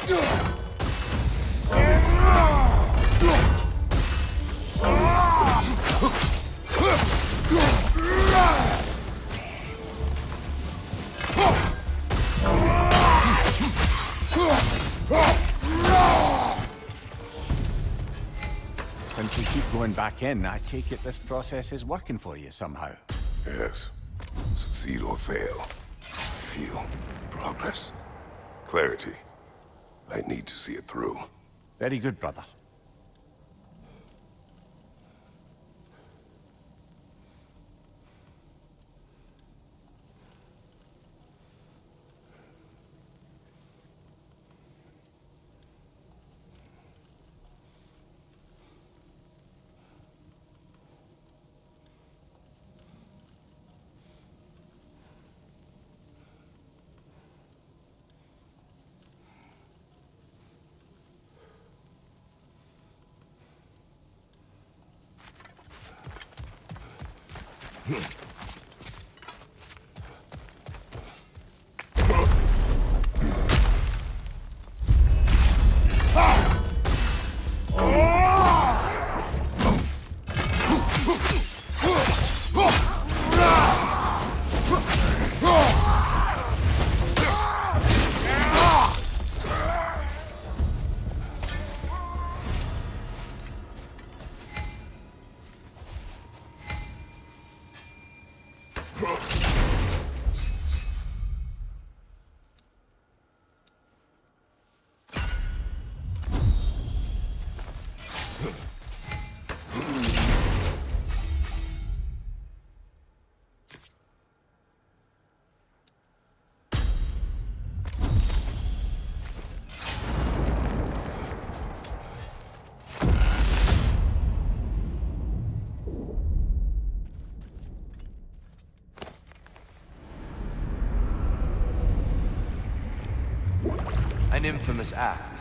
Since we keep going back in, I take it this process is working for you somehow. Yes. Succeed or fail. Feel progress. Clarity. I need to see it through. Very good, brother. An infamous act.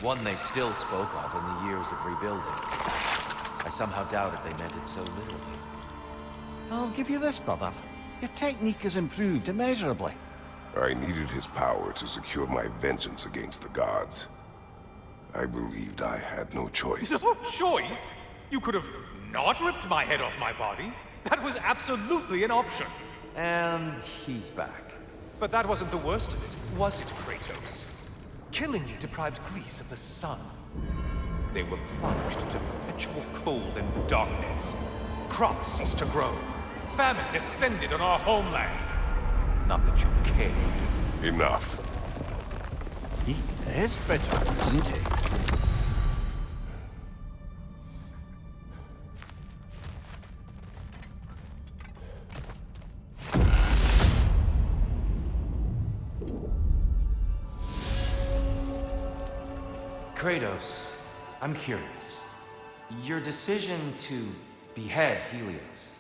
One they still spoke of in the years of rebuilding. I somehow doubted they meant it so literally. I'll give you this, brother. Your technique has improved immeasurably. I needed his power to secure my vengeance against the gods. I believed I had no choice. No choice? You could have not ripped my head off my body. That was absolutely an option. And he's back. But that wasn't the worst of it, was it, Kratos? Killing you deprived Greece of the sun. They were plunged into perpetual cold and darkness. Crops ceased to grow. Famine descended on our homeland. Not that you cared. Enough. He is bitter, isn't he? Kratos, I'm curious. Your decision to behead Helios,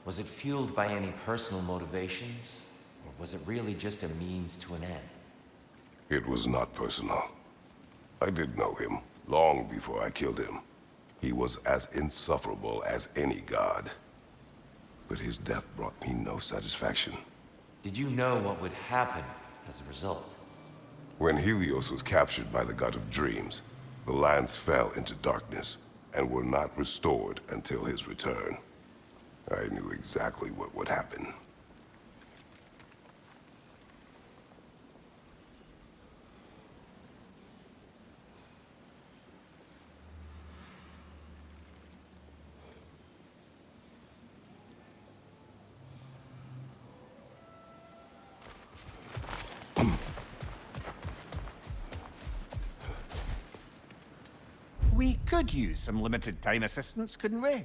was it fueled by any personal motivations? Or was it really just a means to an end? It was not personal. I did know him, long before I killed him. He was as insufferable as any god. But his death brought me no satisfaction. Did you know what would happen as a result? When Helios was captured by the god of dreams, the lands fell into darkness and were not restored until his return. I knew exactly what would happen. We could use some limited time assistance, couldn't we?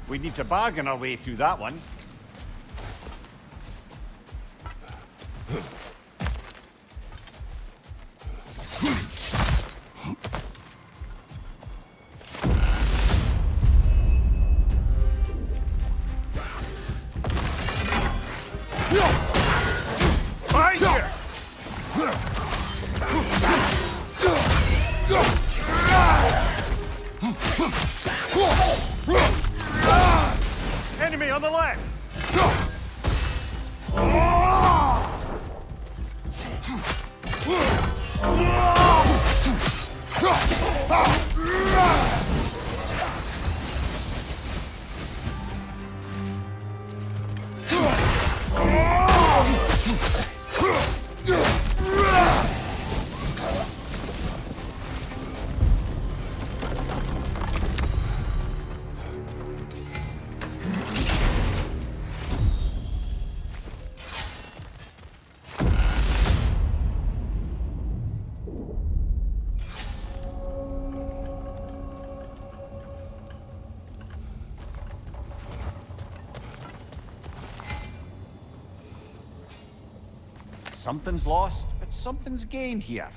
We need to bargain our way through that one. Enemy on the left! Something's lost, but something's gained here.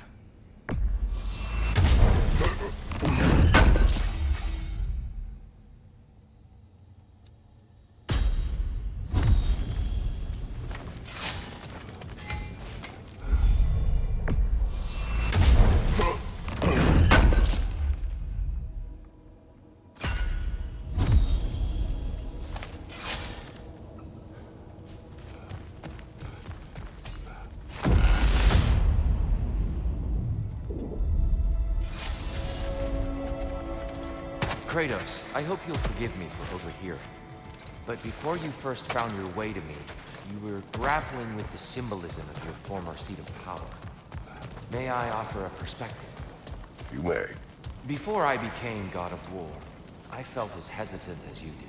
Kratos, I hope you'll forgive me for overhearing. But before you first found your way to me, you were grappling with the symbolism of your former seat of power. May I offer a perspective? You may. Before I became God of War, I felt as hesitant as you do.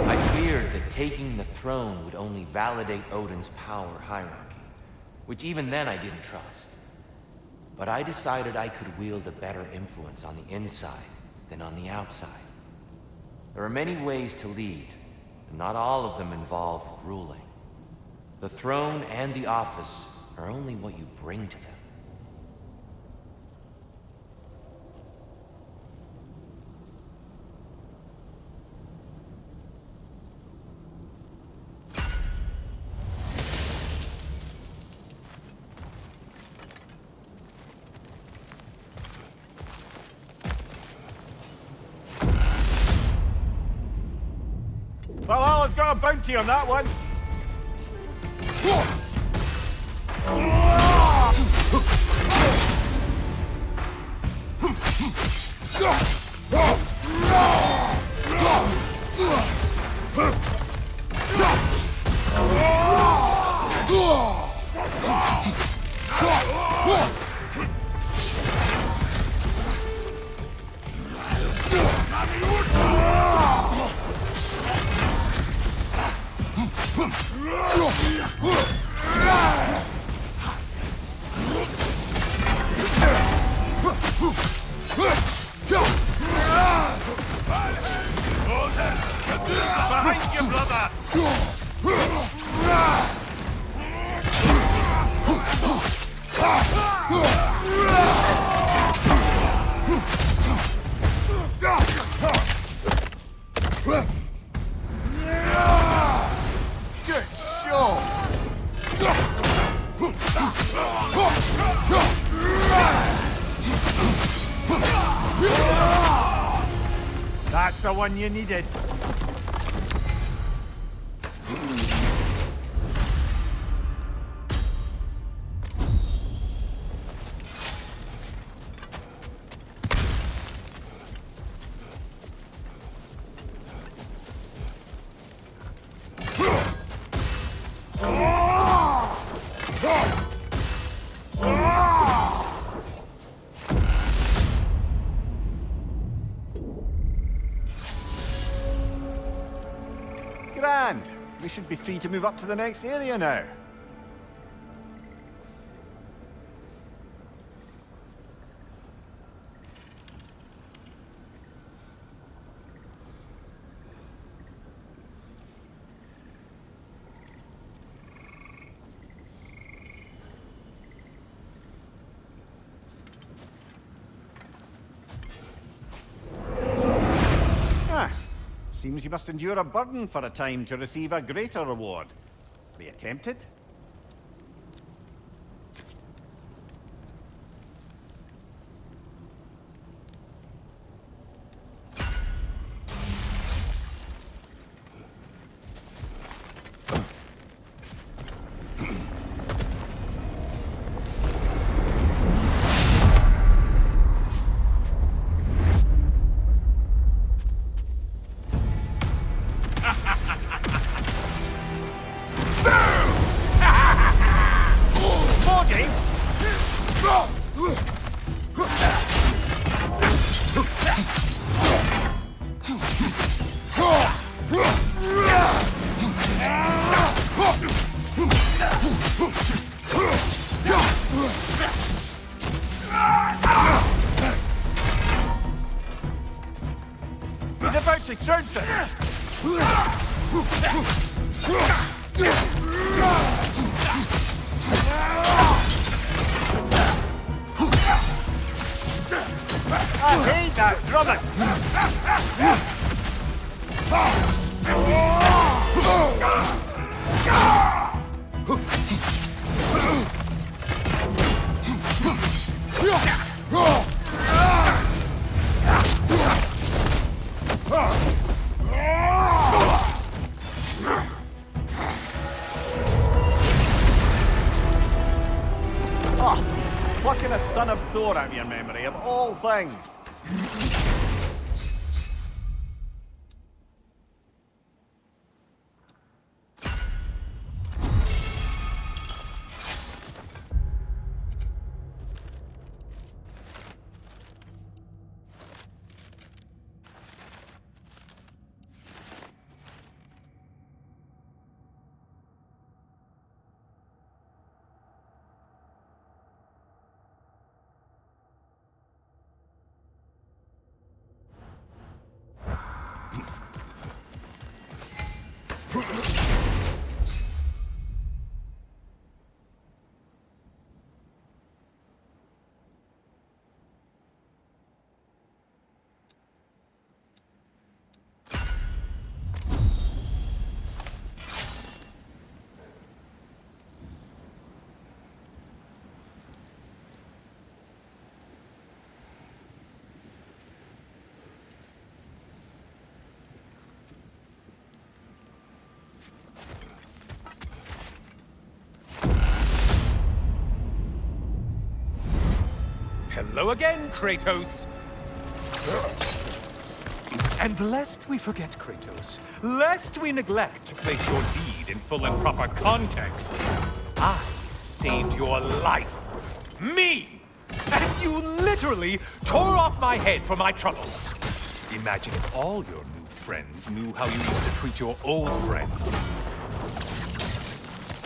I feared that taking the throne would only validate Odin's power hierarchy, which even then I didn't trust. But I decided I could wield a better influence on the inside than on the outside. There are many ways to lead, and not all of them involve ruling. The throne and the office are only what you bring to them. Valhalla's got a bounty on that one. Behind you, brother! Good shot. That's the one you needed. Grand. We should be free to move up to the next area now. Seems you must endure a burden for a time to receive a greater reward. Be you tempted? He's about to trounce us! I hate that drumming! Oh, plucking a son of Thor out of your memory, of all things. Hello again, Kratos! And lest we forget, Kratos, lest we neglect to place your deed in full and proper context, I saved your life. Me! And you literally tore off my head for my troubles. Imagine if all your new friends knew how you used to treat your old friends.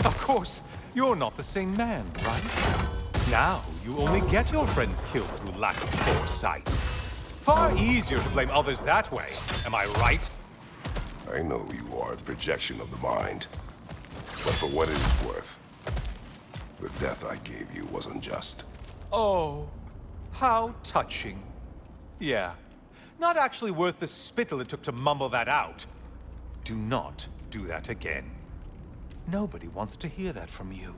Of course, you're not the same man, right? Now, you only get your friends killed through lack of foresight. Far easier to blame others that way, am I right? I know you are a projection of the mind. But for what it is worth, the death I gave you was unjust. Oh, how touching. Yeah, not actually worth the spittle it took to mumble that out. Do not do that again. Nobody wants to hear that from you.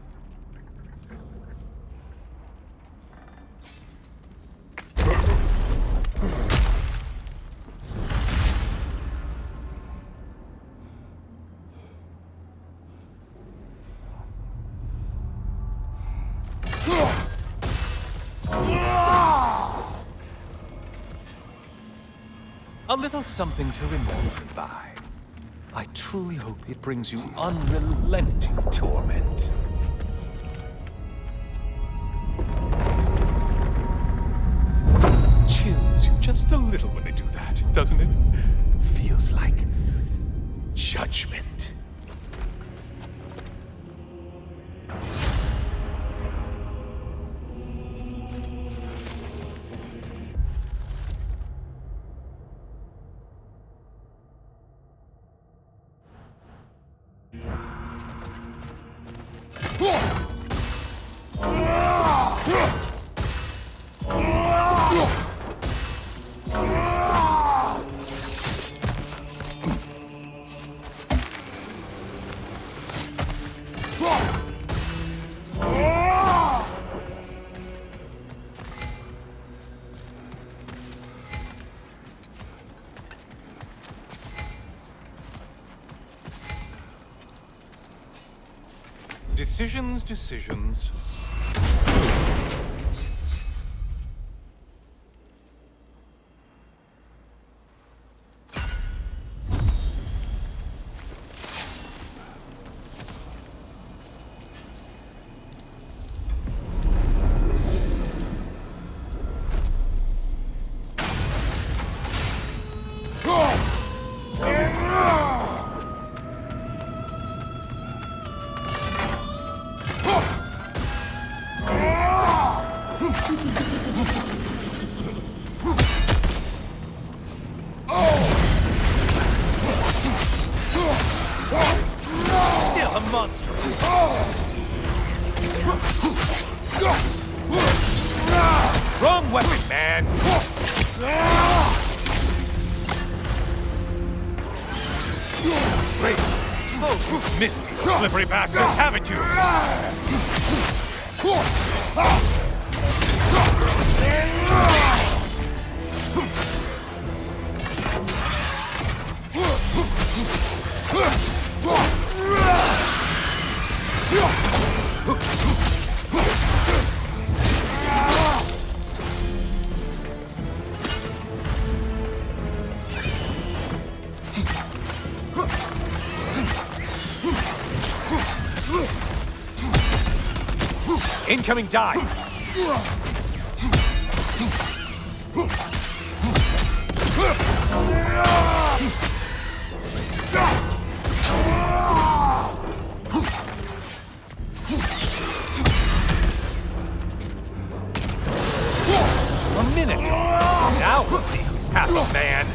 A little something to remember by. I truly hope it brings you unrelenting torment. Chills you just a little when they do that, doesn't it? Feels like judgment. Decisions, decisions. monstrous. Wrong weapon, man! Great! Oh, you've missed these slippery bastards, haven't you? Incoming dive! A minute! Now we'll see who's half a man!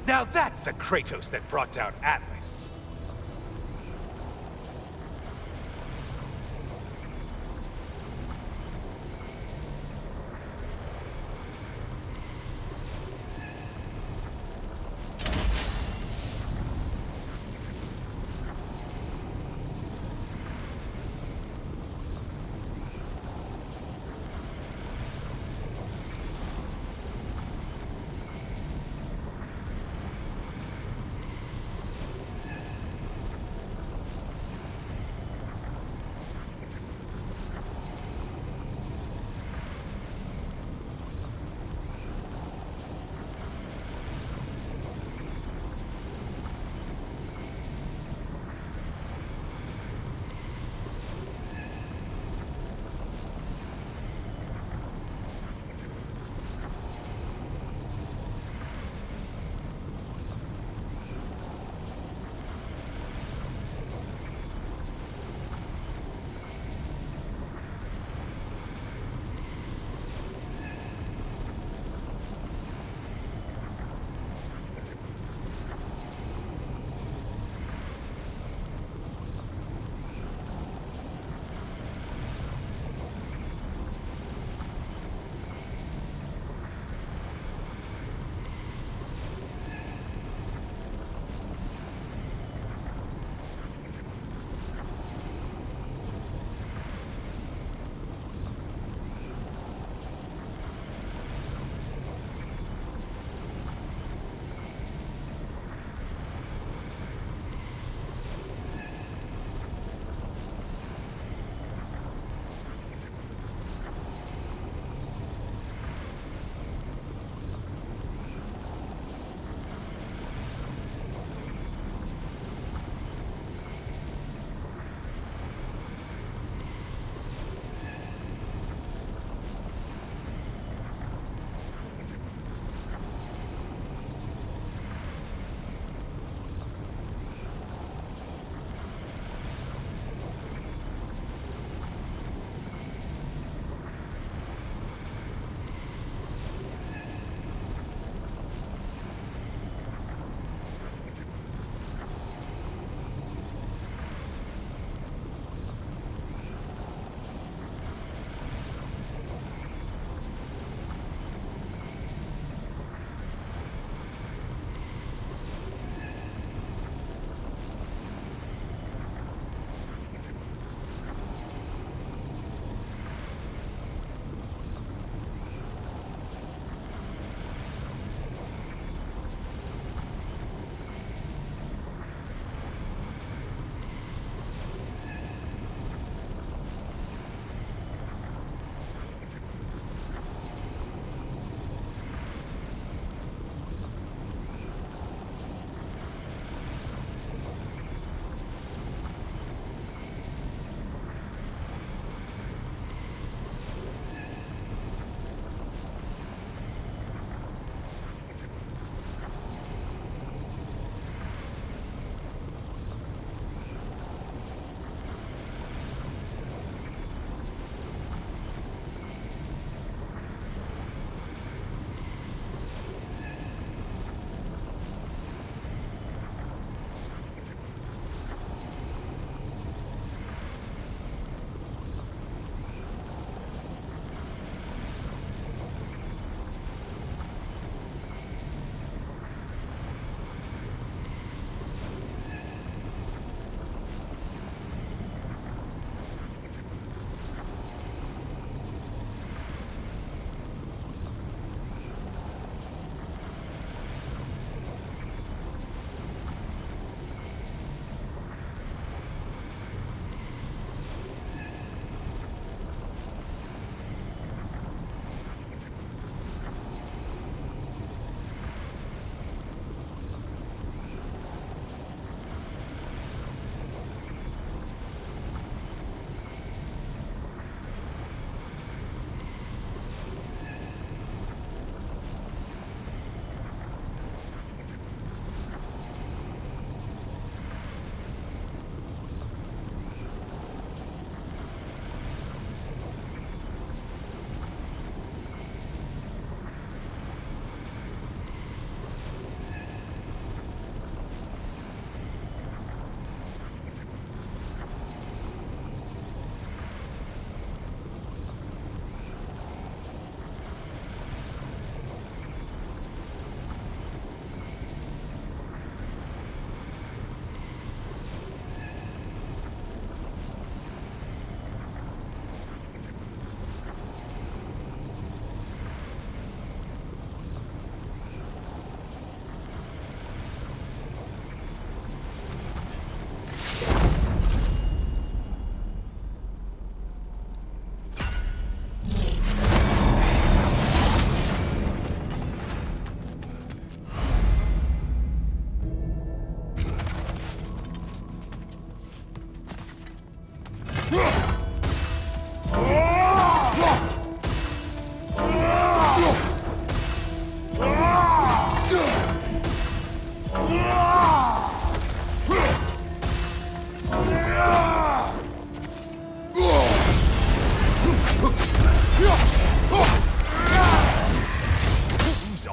Now that's the Kratos that brought down Atlas.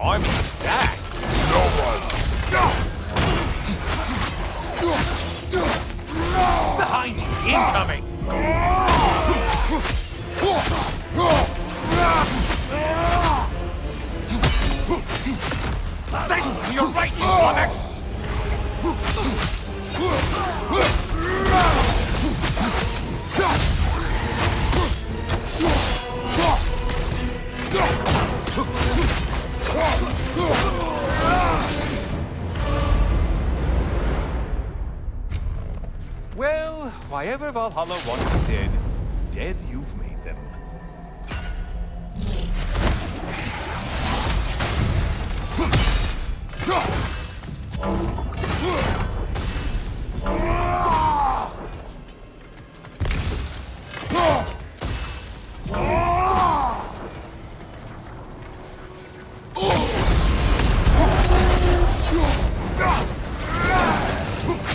army is that? No one! Behind you, incoming! Signal to your right, you flummox! Well, why ever Valhalla wants you dead, dead you've made them.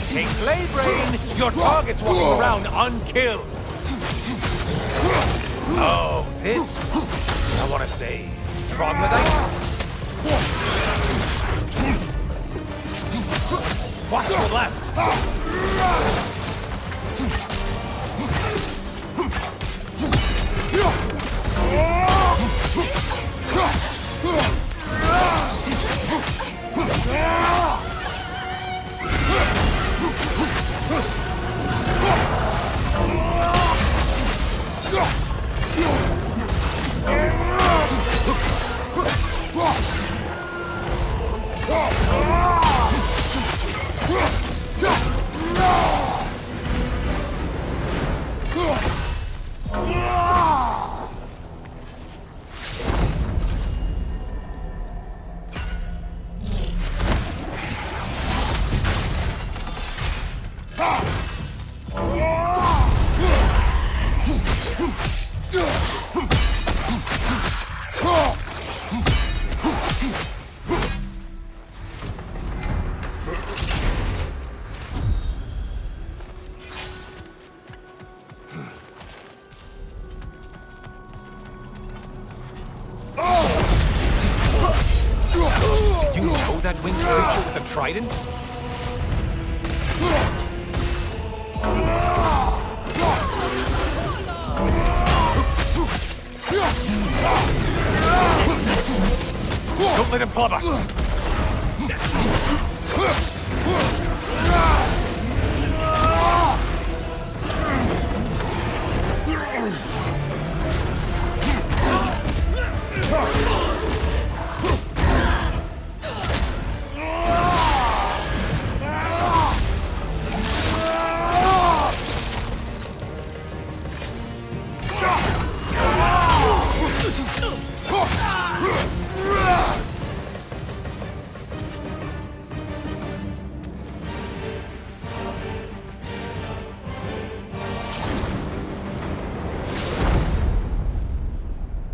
Take Blade Your target's walking around unkilled! Oh, this... I want to say... troglodyte? Watch your left! Did you know that winged creature with a trident? Don't let him club us!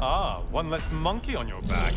Ah, one less monkey on your back.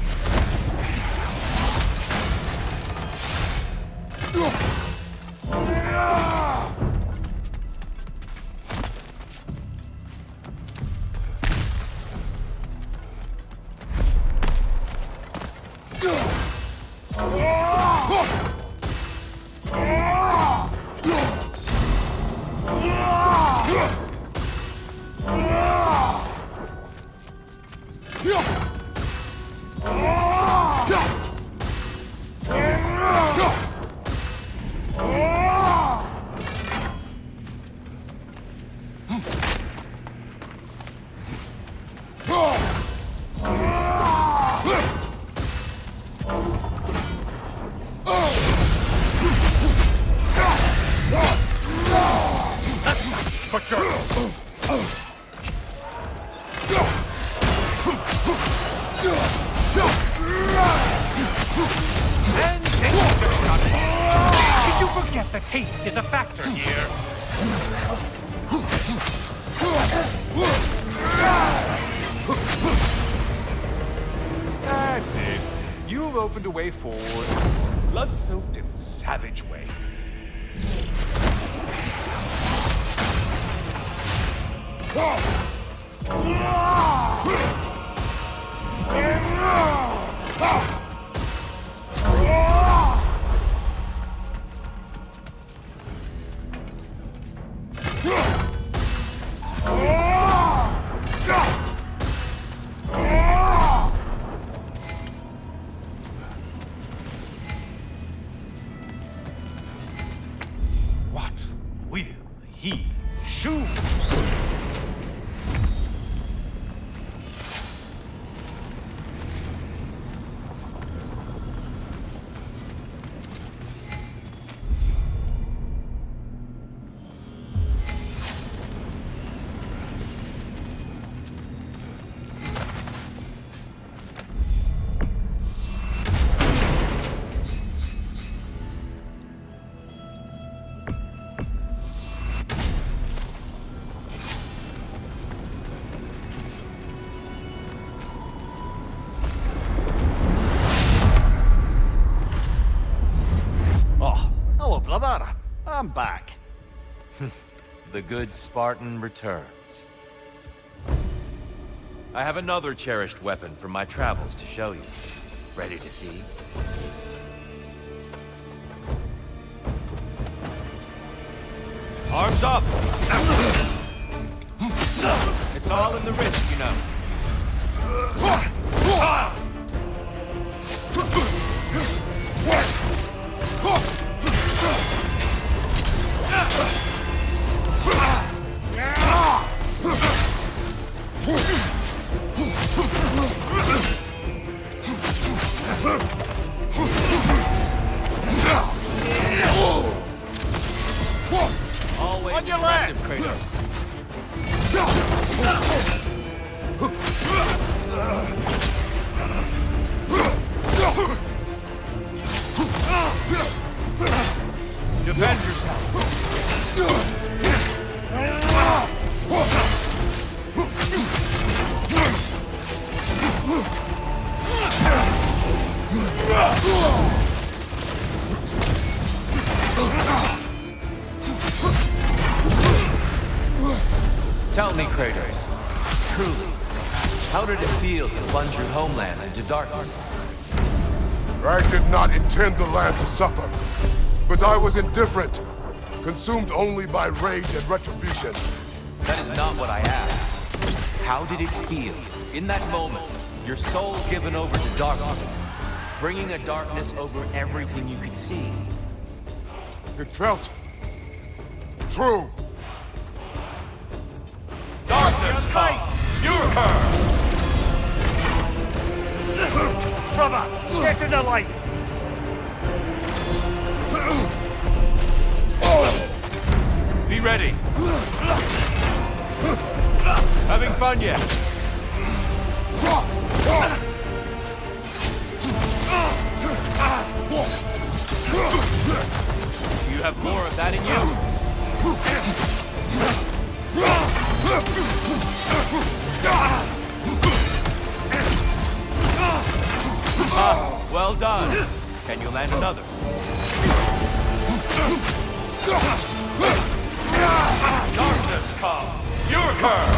Did you forget that haste is a factor here? That's it. You've opened a way forward, blood-soaked and savage ways. he choose. Oh, hello, brother. I'm back. The good Spartan returns. I have another cherished weapon from my travels to show you. Ready to see? Arms up! It's all in the wrist, you know. Always On your impressive, left! Kratos. Defend yourself. Tell me, Kratos, truly, how did it feel to plunge your homeland into darkness? I did not intend the land to suffer, but I was indifferent, consumed only by rage and retribution. That is not what I asked. How did it feel, in that moment, your soul given over to darkness, bringing a darkness over everything you could see? It felt true. Darkness come! You're her! Brother, get to the light! Be ready! Having fun yet? You have more of that in you? Well done. Can you land another? Darkness come. Your curve.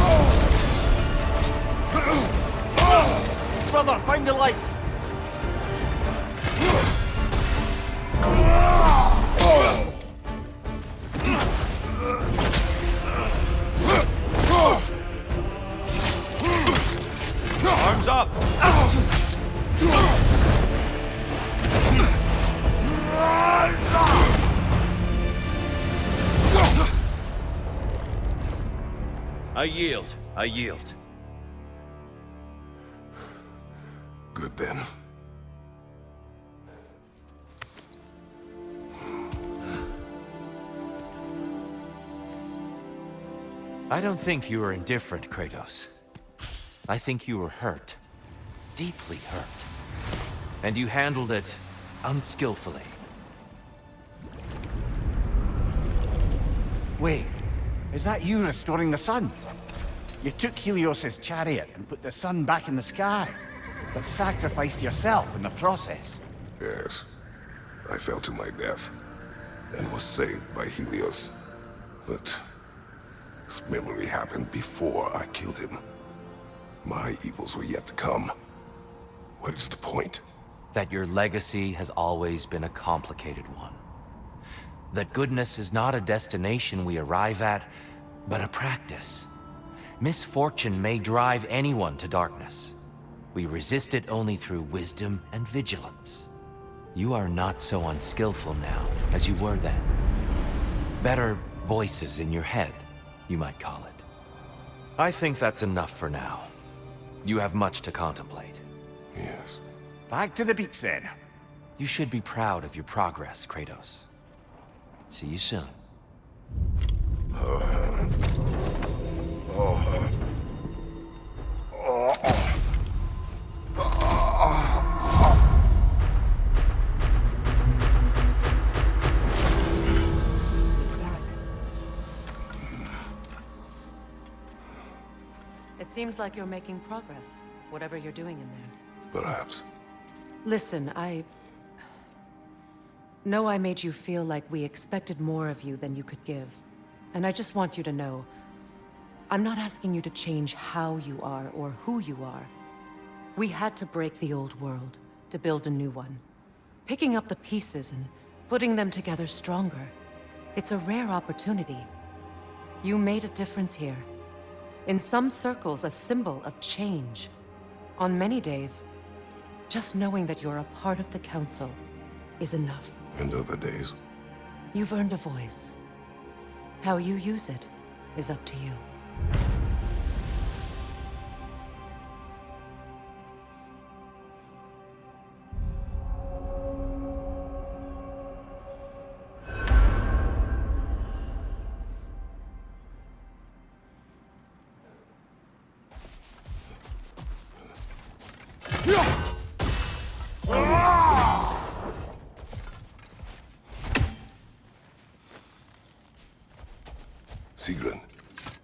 Brother, find the light! Arms up. I yield. I yield. Good then. I don't think you were indifferent, Kratos. I think you were hurt. Deeply hurt. And you handled it unskillfully. Wait, is that you restoring the sun? You took Helios's chariot and put the sun back in the sky, but sacrificed yourself in the process. Yes. I fell to my death, and was saved by Helios. But this memory happened before I killed him. My evils were yet to come. What is the point? That your legacy has always been a complicated one. That goodness is not a destination we arrive at, but a practice. Misfortune may drive anyone to darkness. We resist it only through wisdom and vigilance. You are not so unskillful now as you were then. Better Voices in your head, you might call it. I think that's enough for now. You have much to contemplate. Yes. Back to the beach then. You should be proud of your progress, Kratos. See you soon. It seems like you're making progress, whatever you're doing in there. Perhaps. Listen, I know I made you feel like we expected more of you than you could give. And I just want you to know, I'm not asking you to change how you are or who you are. We had to break the old world to build a new one. Picking up the pieces and putting them together stronger. It's a rare opportunity. You made a difference here. In some circles, a symbol of change. On many days, just knowing that you're a part of the Council is enough. And other days? You've earned a voice. How you use it is up to you. Sigrun,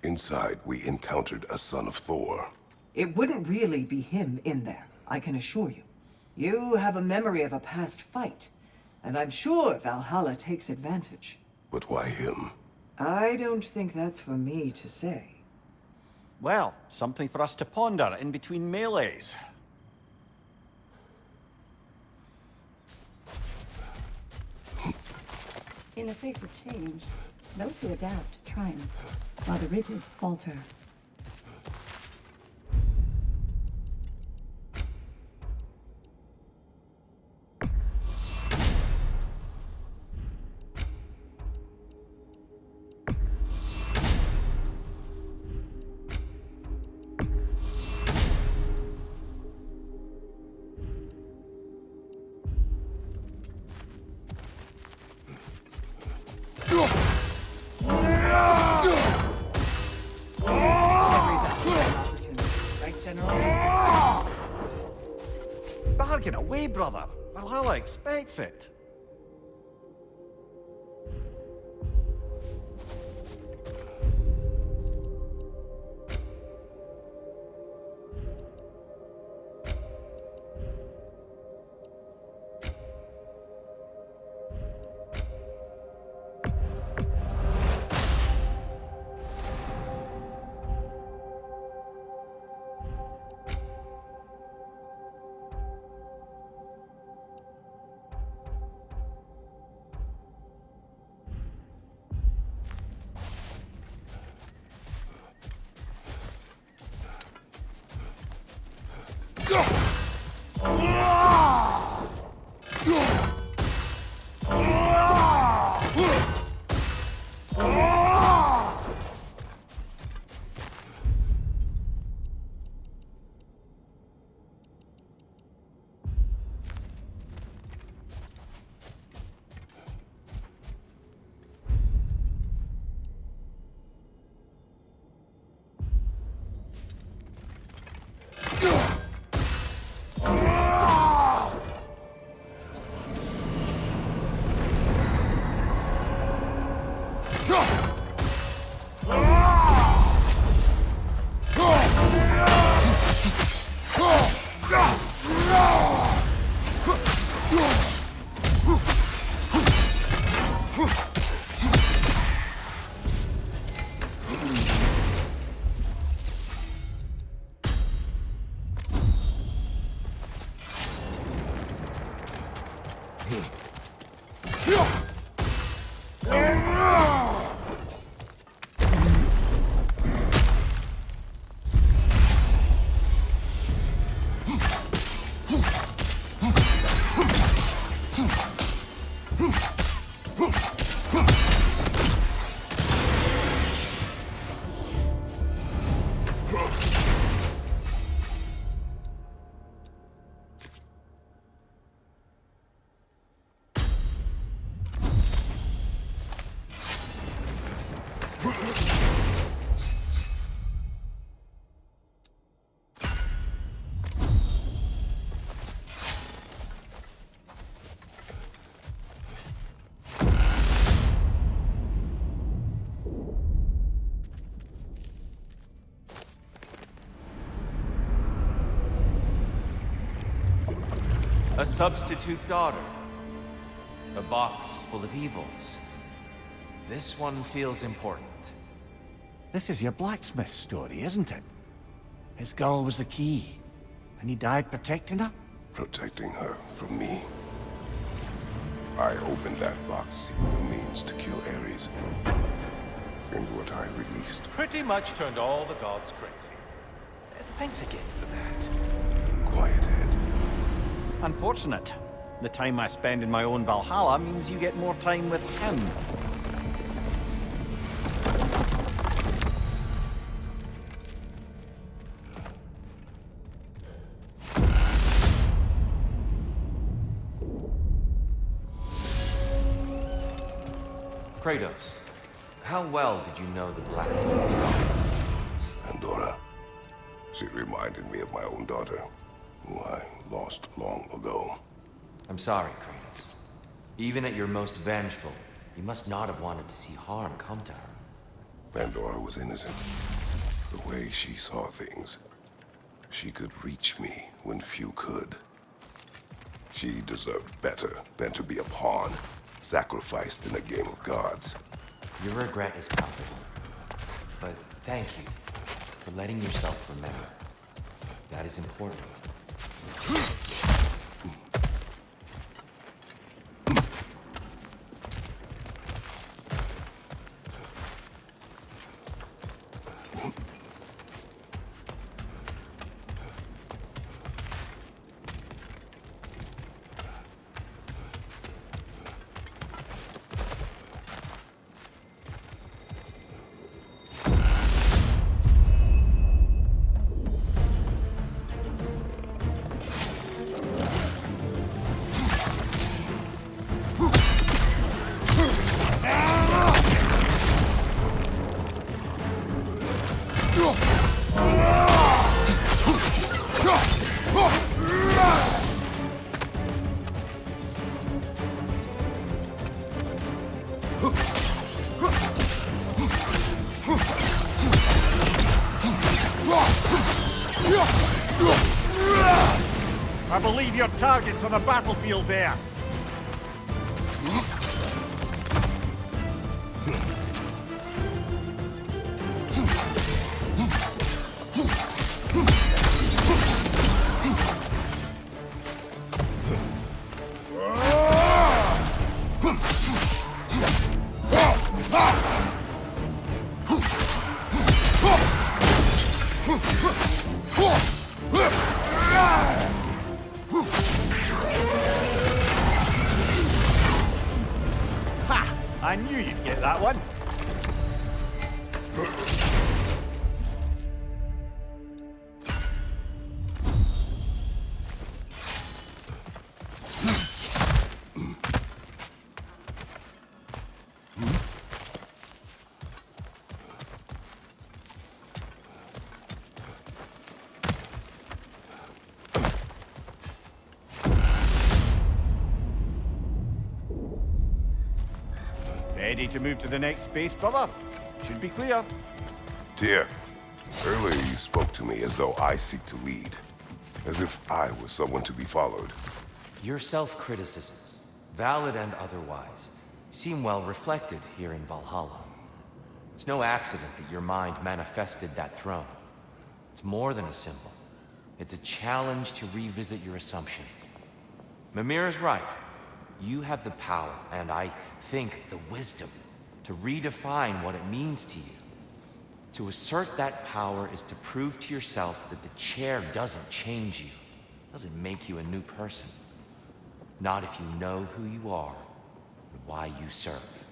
inside we encountered a son of Thor. It wouldn't really be him in there, I can assure you. You have a memory of a past fight, and I'm sure Valhalla takes advantage. But why him? I don't think that's for me to say. Well, something for us to ponder in between melees. In the face of change, those who adapt triumph, while the rigid falter. Bargain away, brother. Valhalla expects it. A substitute daughter. A box full of evils. This one feels important. This is your blacksmith story, isn't it? His girl was the key, and he died protecting her? Protecting her from me. I opened that box seeking the means to kill Ares. And what I released. Pretty much turned all the gods crazy. Thanks again for that. Quiet head. Unfortunate. The time I spend in my own Valhalla means you get more time with him. Kratos, how well did you know the blacksmith's daughter? Pandora. She reminded me of my own daughter, who I lost long ago. I'm sorry, Kratos. Even at your most vengeful, you must not have wanted to see harm come to her. Pandora was innocent. The way she saw things, she could reach me when few could. She deserved better than to be a pawn, sacrificed in a game of gods. Your regret is palpable. But thank you for letting yourself remember. That is important. I believe your target's on the battlefield there. I knew you'd get that one. Ready to move to the next space, brother? Should be clear. Tyr, earlier you spoke to me as though I seek to lead. As if I was someone to be followed. Your self-criticisms, valid and otherwise, seem well reflected here in Valhalla. It's no accident that your mind manifested that throne. It's more than a symbol. It's a challenge to revisit your assumptions. Mimir is right. You have the power, and I think the wisdom, to redefine what it means to you. To assert that power is to prove to yourself that the chair doesn't change you, doesn't make you a new person. Not if you know who you are and why you serve.